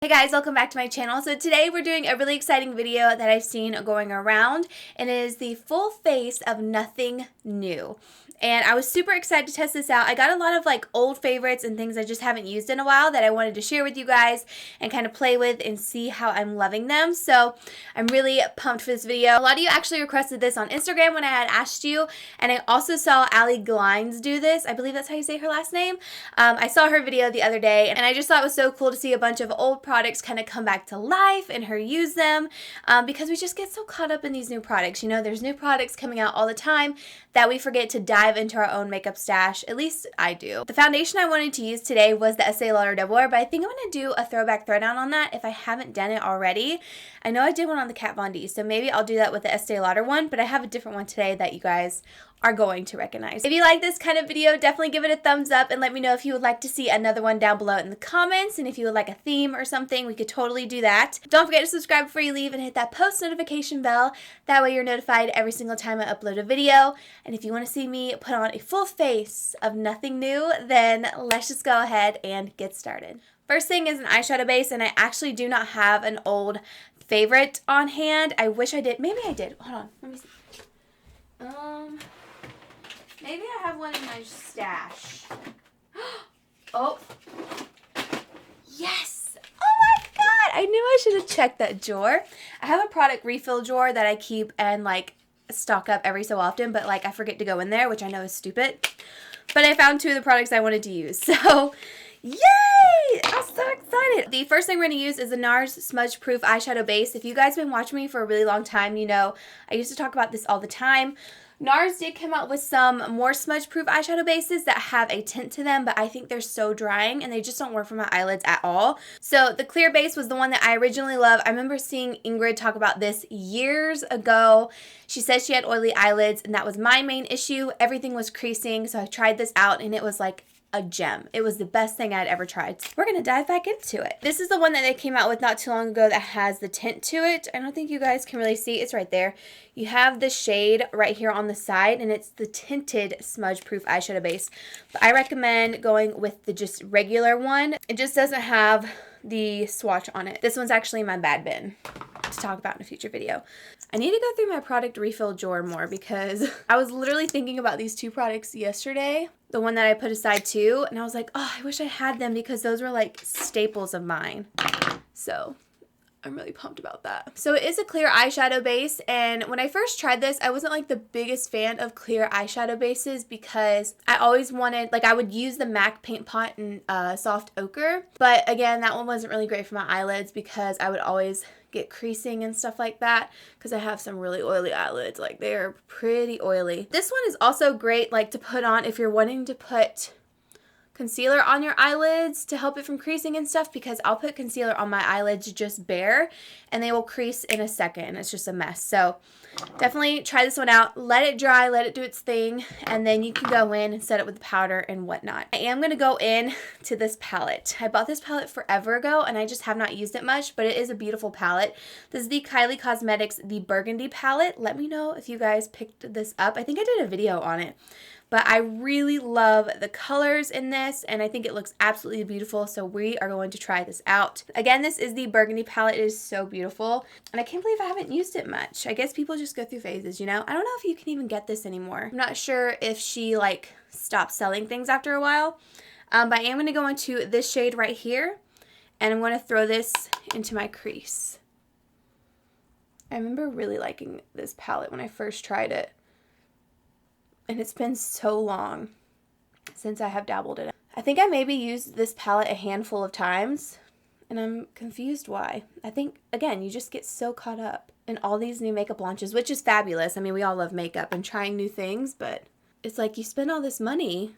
Hey guys, welcome back to my channel. So today we're doing a really exciting video that I've seen going around, and it is the full face of Nothing New. And I was super excited to test this out. I got a lot of like old favorites and things I just haven't used in a while that I wanted to share with you guys and kind of play with and see how I'm loving them. So I'm really pumped for this video. A lot of you actually requested this on Instagram when I had asked you, and I also saw Allie Glines do this. I believe that's how you say her last name. I saw her video the other day, and I just thought it was so cool to see a bunch of old products kind of come back to life and her use them because we just get so caught up in these new products. You know, there's new products coming out all the time that we forget to dive into our own makeup stash. At least I do. The foundation I wanted to use today was the Estee Lauder Velour, but I think I'm going to do a throwback throwdown on that if I haven't done it already. I know I did one on the Kat Von D, so maybe I'll do that with the Estee Lauder one, but I have a different one today that you guys are going to recognize. If you like this kind of video, definitely give it a thumbs up and let me know if you would like to see another one down below in the comments, and if you would like a theme or something, we could totally do that. Don't forget to subscribe before you leave and hit that post notification bell. That way you're notified every single time I upload a video. And if you want to see me put on a full face of Nothing New, then let's just go ahead and get started. First thing is an eyeshadow base, and I actually do not have an old favorite on hand. I wish I did. Maybe I did. Hold on. Let me see. Maybe I have one in my stash. Oh. Yes! Oh my god! I knew I should have checked that drawer. I have a product refill drawer that I keep and like stock up every so often, but like I forget to go in there, which I know is stupid. But I found two of the products I wanted to use. So, yay! I'm so excited. The first thing we're going to use is the Nars smudgeproof eyeshadow base. If you guys have been watching me for a really long time, you know I used to talk about this all the time. Nars did come out with some more smudge-proof eyeshadow bases that have a tint to them, but I think they're so drying and they just don't work for my eyelids at all. So the clear base was the one that I originally loved. I remember seeing Ingrid talk about this years ago. She said she had oily eyelids, and that was my main issue. Everything was creasing, so I tried this out and it was like a gem. It was the best thing I'd ever tried. So we're going to dive back into it. This is the one that they came out with not too long ago that has the tint to it. I don't think you guys can really see. It's right there. You have the shade right here on the side, and it's the tinted smudge proof eyeshadow base. But I recommend going with the just regular one. It just doesn't have the swatch on it. This one's actually in my bad bin to talk about in a future video. I need to go through my product refill drawer more because I was literally thinking about these two products yesterday. The one that I put aside too, and I was like, oh, I wish I had them because those were like staples of mine. So I'm really pumped about that. So it is a clear eyeshadow base, and when I first tried this, I wasn't like the biggest fan of clear eyeshadow bases because I always wanted, like I would use the MAC Paint Pot in Soft Ochre, but again, that one wasn't really great for my eyelids because I would always get creasing and stuff like that because I have some really oily eyelids. Like they're pretty oily. This one is also great like to put on if you're wanting to put concealer on your eyelids to help it from creasing and stuff, because I'll put concealer on my eyelids just bare and they will crease in a second. It's just a mess. So definitely try this one out. Let it dry, let it do its thing, and then you can go in and set it with the powder and whatnot. I am going to go in to this palette. I bought this palette forever ago and I just have not used it much, but it is a beautiful palette. This is the Kylie Cosmetics, the Burgundy palette. Let me know if you guys picked this up. I think I did a video on it. But I really love the colors in this, and I think it looks absolutely beautiful, so we are going to try this out. Again, this is the Burgundy palette. It is so beautiful, and I can't believe I haven't used it much. I guess people just go through phases, you know? I don't know if you can even get this anymore. I'm not sure if she, like, stopped selling things after a while, but I am going to go into this shade right here, and I'm going to throw this into my crease. I remember really liking this palette when I first tried it. And it's been so long since I have dabbled in it. I think I maybe used this palette a handful of times, and I'm confused why. I think, again, you just get so caught up in all these new makeup launches, which is fabulous. I mean, we all love makeup and trying new things, but it's like you spend all this money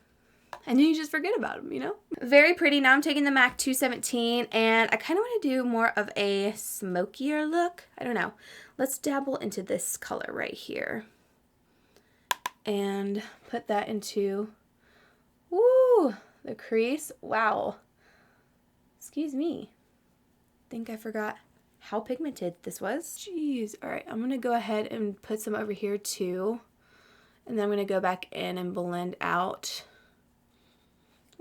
and then you just forget about them, you know? Very pretty. Now I'm taking the MAC 217, and I kind of want to do more of a smokier look. I don't know. Let's dabble into this color right here and put that into, woo, the crease. Wow. Excuse me. I think I forgot how pigmented this was. Jeez. All right, I'm going to go ahead and put some over here too. And then I'm going to go back in and blend out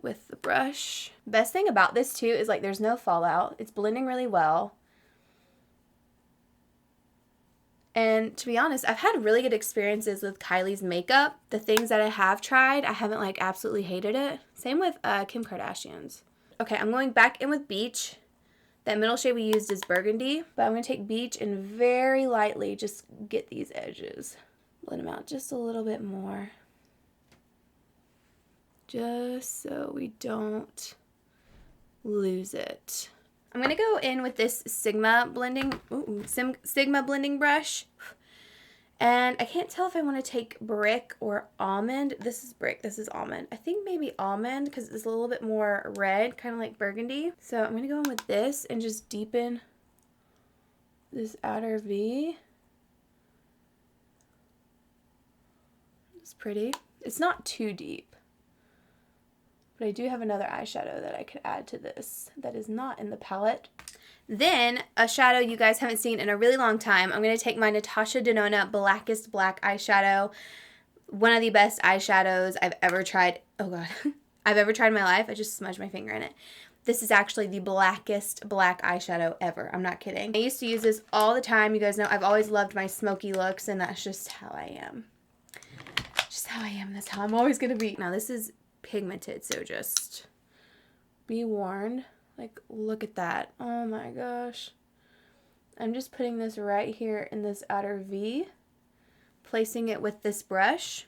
with the brush. Best thing about this too is like there's no fallout. It's blending really well. And to be honest, I've had really good experiences with Kylie's makeup. The things that I have tried, I haven't like absolutely hated it. Same with Kim Kardashian's. Okay, I'm going back in with Beach. That middle shade we used is Burgundy, but I'm going to take Beach and very lightly just get these edges. Blend them out just a little bit more. Just so we don't lose it. I'm going to go in with this Sigma blending brush. And I can't tell if I want to take Brick or Almond. This is Brick, this is Almond. I think maybe Almond because it's a little bit more red, kind of like Burgundy. So I'm going to go in with this and just deepen this outer V. It's pretty. It's not too deep. But I do have another eyeshadow that I could add to this that is not in the palette. Then, a shadow you guys haven't seen in a really long time. I'm going to take my Natasha Denona Blackest Black eyeshadow. One of the best eyeshadows I've ever tried. Oh, God. I've ever tried in my life. I just smudged my finger in it. This is actually the blackest black eyeshadow ever. I'm not kidding. I used to use this all the time. You guys know I've always loved my smoky looks, and that's just how I am. Just how I am. That's how I'm always going to be. Now, this is pigmented, so just be warned. Like, look at that. Oh my gosh. I'm just putting this right here in this outer V, placing it with this brush,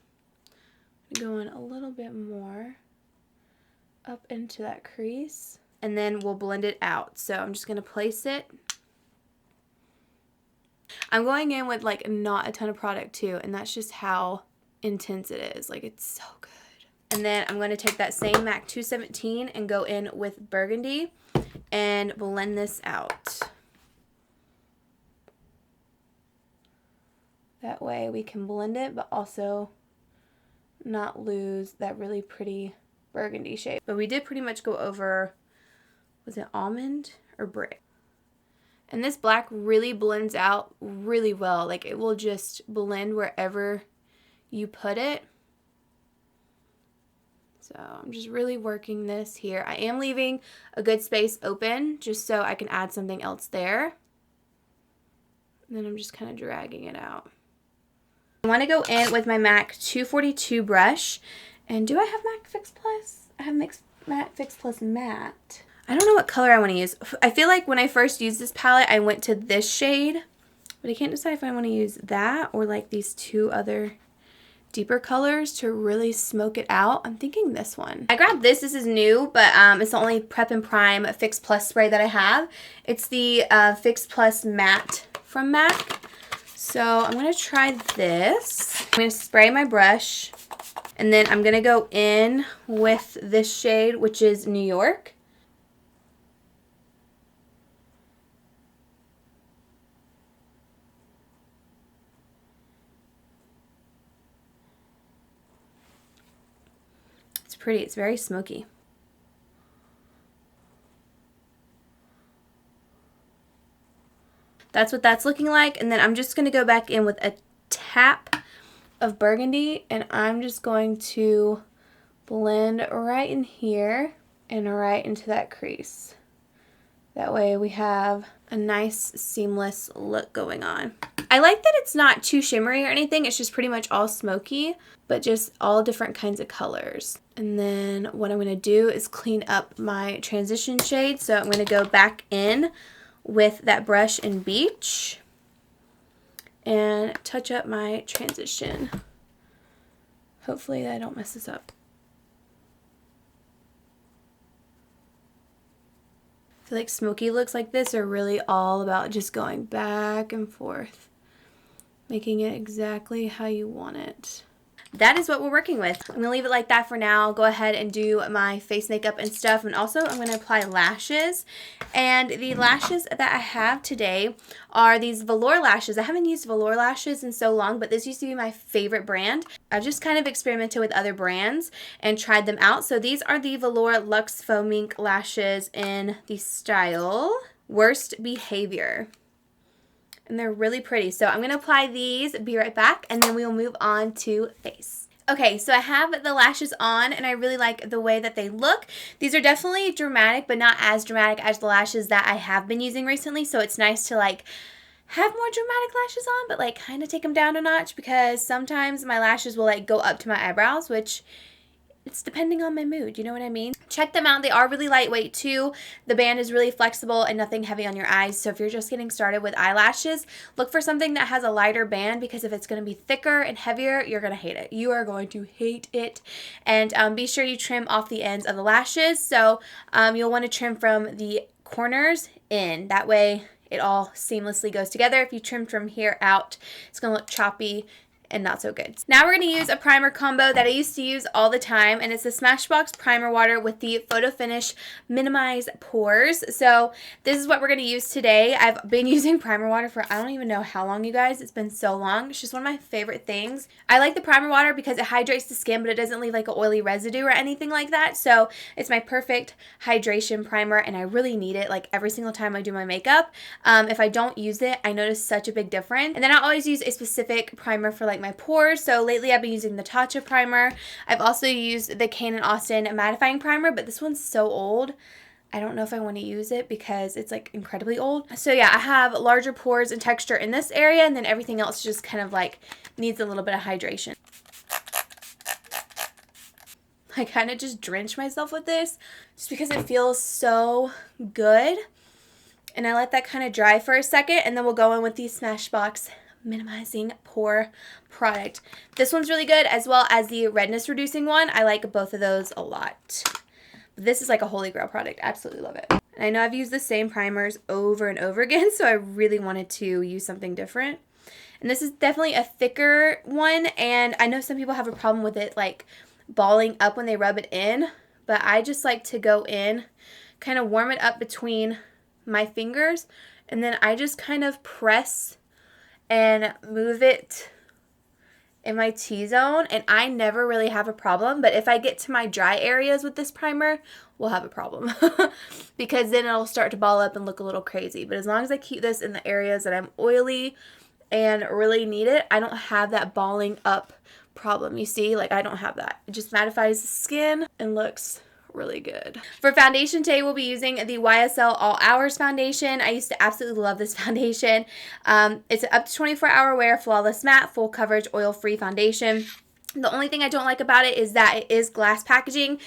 going a little bit more up into that crease, and then we'll blend it out. So I'm just going to place it. I'm going in with like not a ton of product too, and that's just how intense it is. Like, it's so good. And then I'm going to take that same MAC 217 and go in with Burgundy and blend this out. That way we can blend it, but also not lose that really pretty burgundy shade. But we did pretty much go over, was it Almond or Brick? And this black really blends out really well. Like, it will just blend wherever you put it. So I'm just really working this here. I am leaving a good space open just so I can add something else there. And then I'm just kind of dragging it out. I want to go in with my MAC 242 brush. And do I have MAC Fix Plus? I have MAC Fix Plus Matte. I don't know what color I want to use. I feel like when I first used this palette, I went to this shade. But I can't decide if I want to use that or like these two other deeper colors to really smoke it out. I'm thinking this one. I grabbed this. This is new, but it's the only Prep and Prime Fix Plus spray that I have. It's the Fix Plus Matte from MAC. So I'm going to try this. I'm going to spray my brush, and then I'm going to go in with this shade, which is New York. Pretty. It's very smoky. That's what that's looking like. And then I'm just going to go back in with a tap of Burgundy, and I'm just going to blend right in here and right into that crease. That way we have a nice seamless look going on. I like that it's not too shimmery or anything. It's just pretty much all smoky, but just all different kinds of colors. And then what I'm going to do is clean up my transition shade. So I'm going to go back in with that brush in Beach and touch up my transition. Hopefully I don't mess this up. I feel like smoky looks like this are really all about just going back and forth, making it exactly how you want it. That is what we're working with. I'm going to leave it like that for now. I'll go ahead and do my face makeup and stuff. And also I'm going to apply lashes. And the lashes that I have today are these Velour lashes. I haven't used Velour lashes in so long, but this used to be my favorite brand. I've just kind of experimented with other brands and tried them out. So these are the Velour Luxe Faux Mink lashes in the style Worst Behavior. And they're really pretty. So I'm going to apply these, be right back, and then we will move on to face. Okay, so I have the lashes on, and I really like the way that they look. These are definitely dramatic, but not as dramatic as the lashes that I have been using recently, so it's nice to like have more dramatic lashes on, but like kind of take them down a notch, because sometimes my lashes will like go up to my eyebrows, which it's depending on my mood, you know what I mean? Check them out. They are really lightweight too. The band is really flexible and nothing heavy on your eyes. So if you're just getting started with eyelashes, look for something that has a lighter band, because if it's going to be thicker and heavier, you're going to hate it. You are going to hate it. And be sure you trim off the ends of the lashes. So you'll want to trim from the corners in. That way it all seamlessly goes together. If you trim from here out, it's going to look choppy and not so good. Now we're going to use a primer combo that I used to use all the time, and it's the Smashbox Primer Water with the Photo Finish Minimize Pores. So this is what we're going to use today. I've been using primer water for I don't even know how long, you guys. It's been so long. It's just one of my favorite things. I like the primer water because it hydrates the skin, but it doesn't leave like an oily residue or anything like that. So it's my perfect hydration primer, and I really need it like every single time I do my makeup. If I don't use it, I notice such a big difference. And then I always use a specific primer for like my pores. So lately I've been using the Natasha primer. I've also used the Kane & Austin mattifying primer, but this one's so old. I don't know if I want to use it because it's like incredibly old. So yeah, I have larger pores and texture in this area, and then everything else just kind of like needs a little bit of hydration. I kind of just drench myself with this just because it feels so good. And I let that kind of dry for a second, and then we'll go in with the Smashbox Minimizing Pore product. This one's really good, as well as the redness reducing one. I like both of those a lot. But this is like a holy grail product. Absolutely love it. And I know I've used the same primers over and over again, so I really wanted to use something different. And this is definitely a thicker one, and I know some people have a problem with it like balling up when they rub it in, but I just like to go in, kind of warm it up between my fingers, and then I just kind of press and move it in my T-zone, and I never really have a problem. But if I get to my dry areas with this primer, we'll have a problem because then it'll start to ball up and look a little crazy. But as long as I keep this in the areas that I'm oily and really need it, I don't have that balling up problem. You see, like I don't have that. It just mattifies the skin and looks really good. For foundation today, we'll be using the YSL All Hours foundation. I used to absolutely love this foundation. It's an up to 24-hour wear, flawless matte, full coverage, oil-free foundation. The only thing I don't like about it is that it is glass packaging.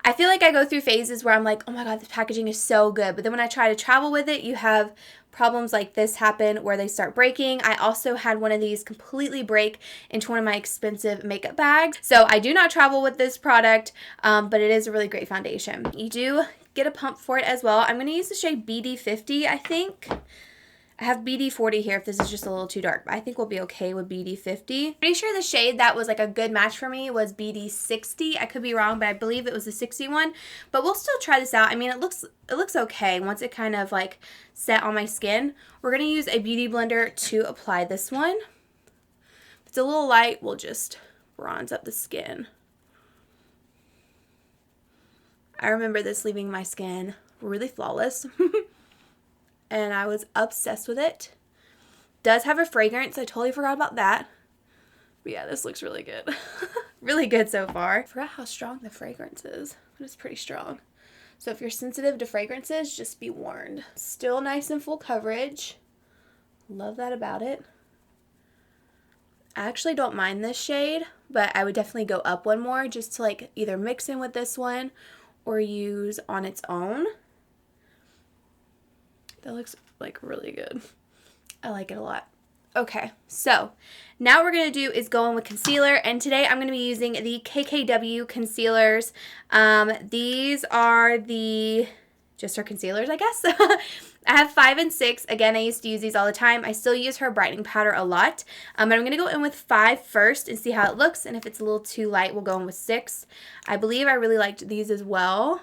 I feel like I go through phases where I'm like, oh my god, this packaging is so good. But then when I try to travel with it, you have problems like this happen where they start breaking. I also had one of these completely break into one of my expensive makeup bags. So I do not travel with this product, but it is a really great foundation. You do get a pump for it as well. I'm going to use the shade BD50, I think. I have BD40 here if this is just a little too dark, but I think we'll be okay with BD50. Pretty sure the shade that was like a good match for me was BD60. I could be wrong, but I believe it was the 60 one. But we'll still try this out. I mean, it looks okay once it kind of like set on my skin. We're going to use a beauty blender to apply this one. If it's a little light, we'll just bronze up the skin. I remember this leaving my skin really flawless. And I was obsessed with it. Does have a fragrance. I totally forgot about that. But yeah, this looks really good. Really good so far. I forgot how strong the fragrance is, but it's pretty strong. So if you're sensitive to fragrances, just be warned. Still nice and full coverage. Love that about it. I actually don't mind this shade, but I would definitely go up one more just to like either mix in with this one or use on its own. That looks like really good. I like it a lot. Okay, so now what we're going to do is go in with concealer, and today I'm going to be using the KKW concealers. These are just our concealers, I guess. I have 5 and 6. Again, I used to use these all the time. I still use her brightening powder a lot. But I'm going to go in with 5 first and see how it looks, and if it's a little too light, we'll go in with 6. I believe I really liked these as well.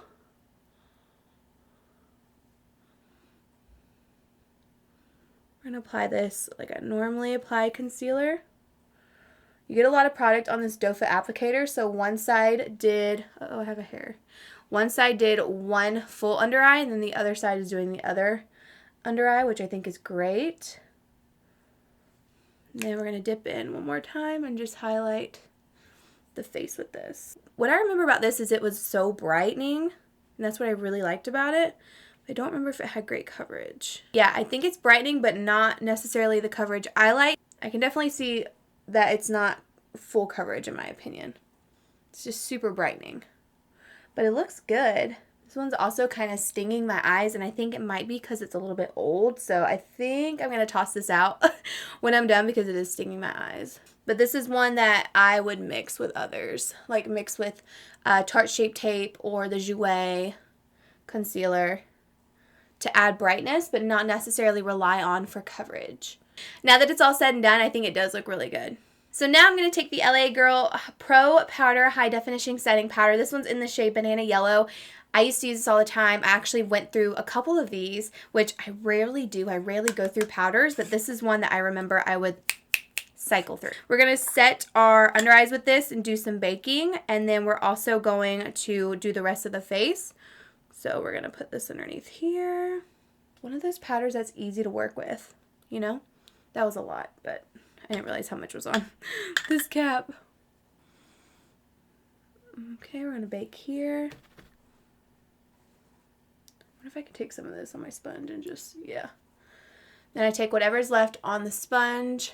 We're going to apply this like I normally apply concealer. You get a lot of product on this doe foot applicator, so one side did, oh, I have a hair. One side did one full under eye, and then the other side is doing the other under eye, which I think is great. And then we're going to dip in one more time and just highlight the face with this. What I remember about this is it was so brightening, and that's what I really liked about it. I don't remember if it had great coverage. Yeah, I think it's brightening, but not necessarily the coverage I like. I can definitely see that it's not full coverage in my opinion. It's just super brightening. But it looks good. This one's also kind of stinging my eyes, and I think it might be because it's a little bit old. So I think I'm going to toss this out when I'm done because it is stinging my eyes. But this is one that I would mix with others. Like mix with Tarte Shape Tape or the Jouer concealer to add brightness, but not necessarily rely on for coverage. Now that it's all said and done, I think it does look really good. So now I'm going to take the LA Girl Pro Powder High Definition Setting Powder. This one's in the shade Banana Yellow. I used to use this all the time. I actually went through a couple of these, which I rarely do. I rarely go through powders, but this is one that I remember I would cycle through. We're going to set our under eyes with this and do some baking, and then we're also going to do the rest of the face. So we're going to put this underneath here. One of those powders that's easy to work with, you know? That was a lot, but I didn't realize how much was on this cap. Okay, we're going to bake here. What if I could take some of this on my sponge and just, yeah. Then I take whatever's left on the sponge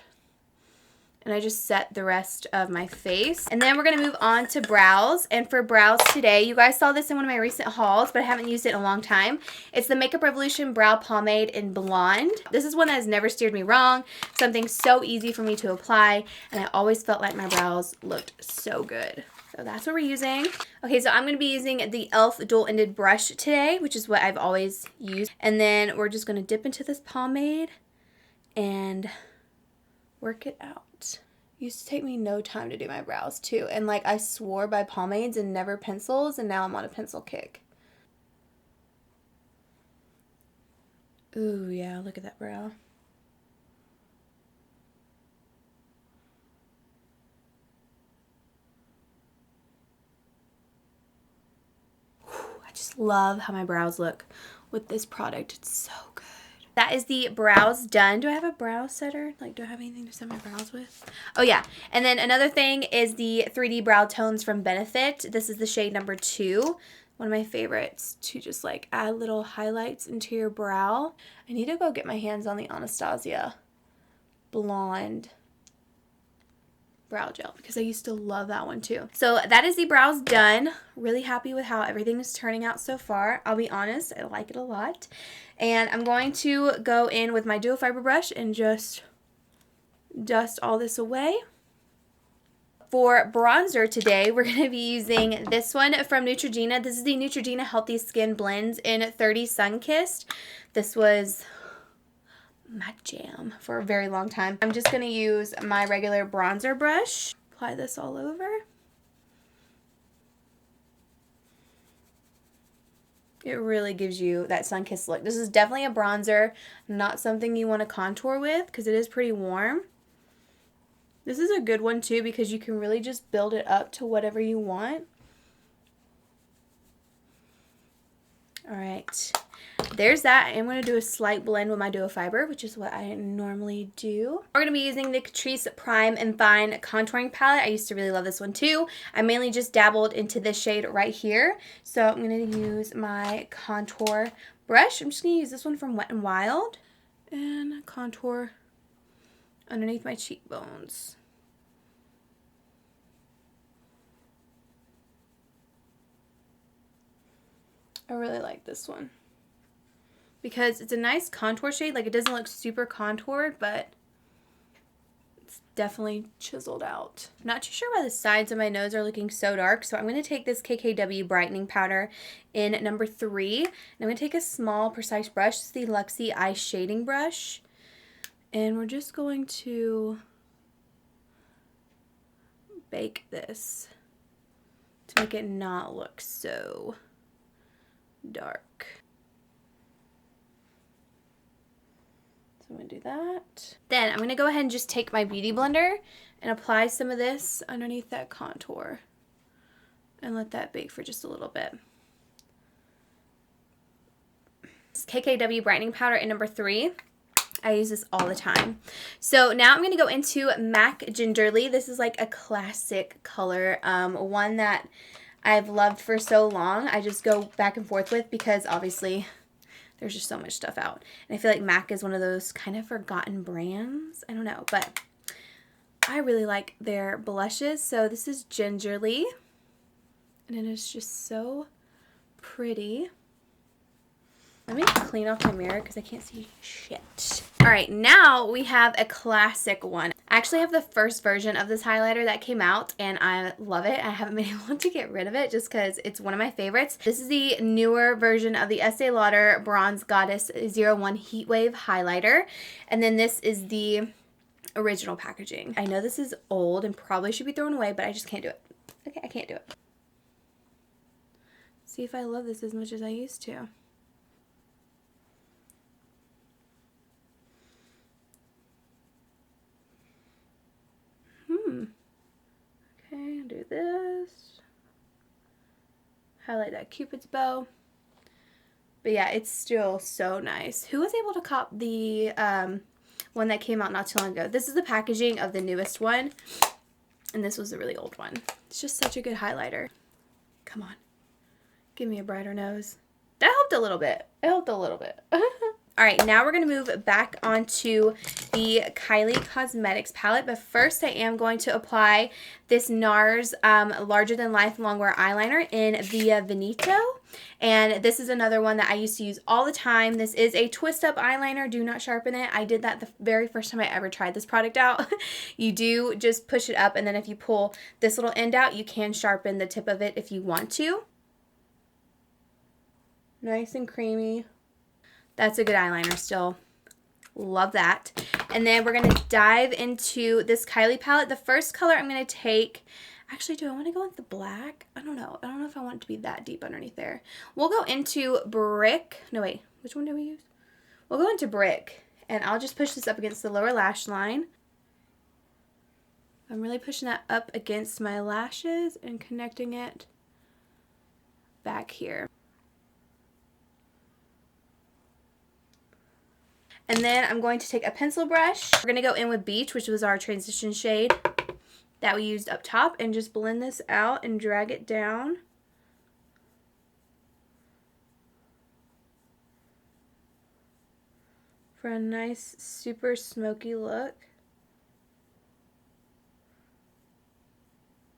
and I just set the rest of my face. And then we're going to move on to brows. And for brows today, you guys saw this in one of my recent hauls, but I haven't used it in a long time. It's the Makeup Revolution Brow Pomade in Blonde. This is one that has never steered me wrong. Something so easy for me to apply, and I always felt like my brows looked so good. So that's what we're using. Okay, so I'm going to be using the e.l.f. dual-ended brush today, which is what I've always used. And then we're just going to dip into this pomade and work it out. It used to take me no time to do my brows too. And like I swore by pomades and never pencils, and now I'm on a pencil kick. Ooh, yeah, look at that brow. Just love how my brows look with this product. It's so good. That is the brows done. Do I have a brow setter? Like, do I have anything to set my brows with? Oh, yeah. And then another thing is the 3D Brow Tones from Benefit. This is the shade number 2. One of my favorites to just, like, add little highlights into your brow. I need to go get my hands on the Anastasia Blonde brow gel because I used to love that one too. So that is the brows done. Really happy with how everything is turning out so far. I'll be honest, I like it a lot. And I'm going to go in with my dual fiber brush and just dust all this away. For bronzer today, we're going to be using this one from Neutrogena. This is the Neutrogena Healthy Skin Blends in 30 Sun-Kissed. This was my jam for a very long time. I'm just going to use my regular bronzer brush. Apply this all over. It really gives you that sun-kissed look. This is definitely a bronzer, not something you want to contour with because it is pretty warm. This is a good one too because you can really just build it up to whatever you want. Alright, there's that. I'm going to do a slight blend with my duo fiber, which is what I normally do. We're going to be using the Catrice Prime and Fine contouring palette. I used to really love this one too. I mainly just dabbled into this shade right here. So I'm going to use my contour brush. I'm just going to use this one from Wet n Wild and contour underneath my cheekbones. I really like this one because it's a nice contour shade. Like, it doesn't look super contoured, but it's definitely chiseled out. I'm not too sure why the sides of my nose are looking so dark, so I'm going to take this KKW brightening powder in number 3. And I'm going to take a small, precise brush. This is the Luxie Eye Shading Brush. And we're just going to bake this to make it not look so dark. So I'm going to do that. Then I'm going to go ahead and just take my beauty blender and apply some of this underneath that contour and let that bake for just a little bit. This KKW brightening powder in number 3. I use this all the time. So now I'm going to go into MAC Gingerly. This is like a classic color, one that I've loved for so long. I just go back and forth with because obviously there's just so much stuff out. And I feel like MAC is one of those kind of forgotten brands. I don't know, but I really like their blushes. So this is Gingerly, and it is just so pretty. Let me clean off my mirror because I can't see shit. All right, now we have a classic one. I actually have the first version of this highlighter that came out, and I love it. I haven't been able to get rid of it just because it's one of my favorites. This is the newer version of the Estee Lauder Bronze Goddess 01 Heatwave highlighter, and then this is the original packaging. I know this is old and probably should be thrown away, but I just can't do it. Okay, I can't do it. See if I love this as much as I used to. Okay, do this. Highlight that Cupid's bow. But yeah, it's still so nice. Who was able to cop the one that came out not too long ago? This is the packaging of the newest one, and this was the really old one. It's just such a good highlighter. Come on. Give me a brighter nose. That helped a little bit. It helped a little bit. All right, now we're going to move back onto the Kylie Cosmetics palette, but first I am going to apply this Nars Larger Than Life Longwear Eyeliner in Via Veneto, and this is another one that I used to use all the time. This is a twist-up eyeliner. Do not sharpen it. I did that the very first time I ever tried this product out. You do just push it up, and then if you pull this little end out, you can sharpen the tip of it if you want to. Nice and creamy. That's a good eyeliner still. Love that. And then we're going to dive into this Kylie palette. The first color I'm going to take, actually, do I want to go with the black? I don't know. I don't know if I want it to be that deep underneath there. We'll go into Brick. No, wait. Which one do we use? We'll go into Brick. And I'll just push this up against the lower lash line. I'm really pushing that up against my lashes and connecting it back here. And then I'm going to take a pencil brush. We're going to go in with Beach, which was our transition shade that we used up top, and just blend this out and drag it down. For a nice, super smoky look.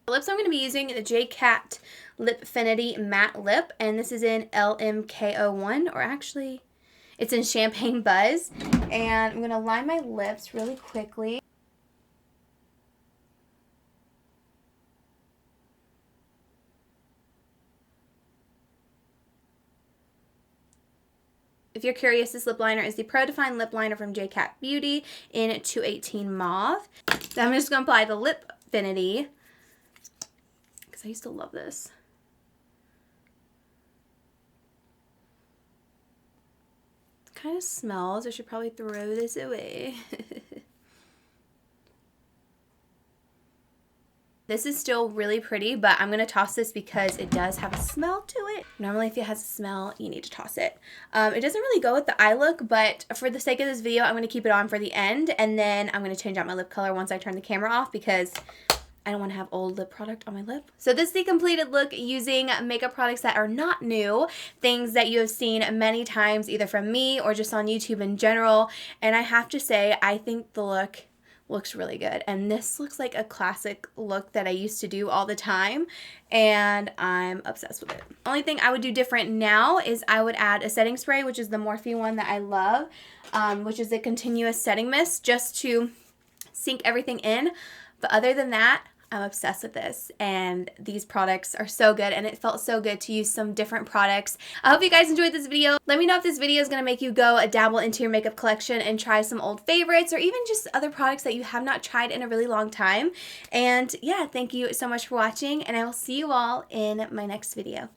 The lips I'm going to be using the J-Cat Lipfinity Matte Lip, and this is in LMK01, or actually, it's in Champagne Buzz. And I'm going to line my lips really quickly. If you're curious, this lip liner is the Pro Define Lip Liner from J-Cat Beauty in 218 Mauve. So I'm just going to apply the Lipfinity, because I used to love this. It kind of smells. I should probably throw this away. This is still really pretty, but I'm going to toss this because it does have a smell to it. Normally, if it has a smell, you need to toss it. It doesn't really go with the eye look, but for the sake of this video, I'm going to keep it on for the end, and then I'm going to change out my lip color once I turn the camera off because I don't want to have old lip product on my lip. So this is the completed look using makeup products that are not new, things that you have seen many times either from me or just on YouTube in general, and I have to say, I think the look looks really good, and this looks like a classic look that I used to do all the time, and I'm obsessed with it. Only thing I would do different now is I would add a setting spray, which is the Morphe one that I love, which is a continuous setting mist, just to sink everything in. But other than that, I'm obsessed with this, and these products are so good, and it felt so good to use some different products. I hope you guys enjoyed this video. Let me know if this video is going to make you go dabble into your makeup collection and try some old favorites, or even just other products that you have not tried in a really long time. And yeah, thank you so much for watching, and I will see you all in my next video.